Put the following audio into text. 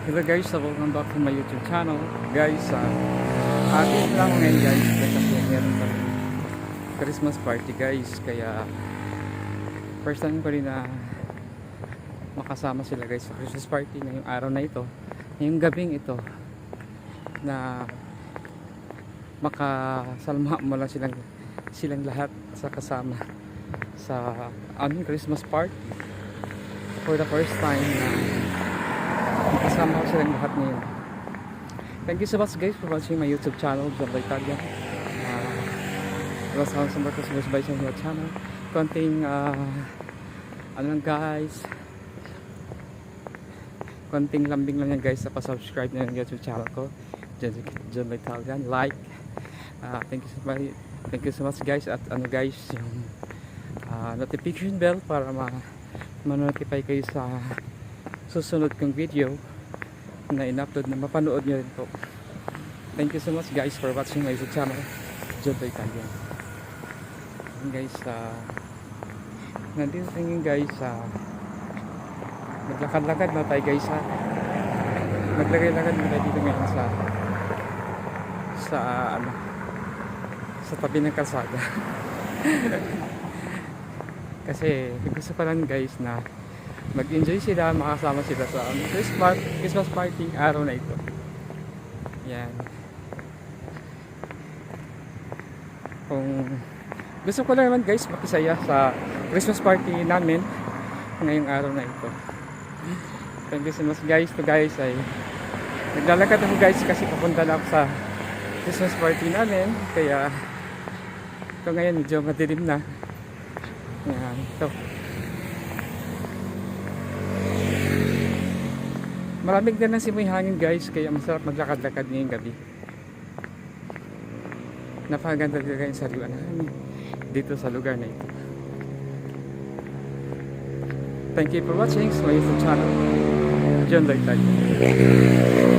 Hello guys, welcome back to my YouTube channel. Guys, atin lang ngayon guys kasi meron pa rin Christmas party guys. Kaya first time ko rin na makasama sila guys sa Christmas party ngayong araw na ito, ngayong gabing ito, na makasalma mo lang silang lahat sa kasama sa aming Christmas party for the first time na kasama ko silang lahat ngayon. Thank you so much guys for watching my YouTube channel, John Italia. Wala sa mga sa subscribe sa mga channel. Konting ano lang guys, konting lambing lang yan guys sa pa-subscribe na yung YouTube channel ko, John Italia. Like, thank you so much guys. At ano guys, yung notification bell para ma-notify kayo sa susunod kong video na in-upload na mapanood nyo rin po. Thank you so much guys for watching my YouTube channel, John Italia. And guys, nandito tingin guys, maglakad-lakad na tayo guys ha. Maglagay-lakad na tayo dito ngayon sa tabi ng kalsada. Kasi gusto ko lang guys na mag-enjoy sila, makasama sila sa Christmas party araw na ito. Yan. Kung gusto ko lang naman guys makisaya sa Christmas party namin ngayong araw na ito. Thank you so much guys. To guys ay naglalakad ako guys kasi papunta na ako sa Christmas party namin. Kaya ito ngayon medyo madilim na. Yan. Ito. Maraming din ang simoy hangin guys, kaya masarap maglakad-lakad ngayong gabi. Napakaganda talaga yung sariwan hangin dito sa lugar na ito. Thank you for watching my YouTube channel, John Italia.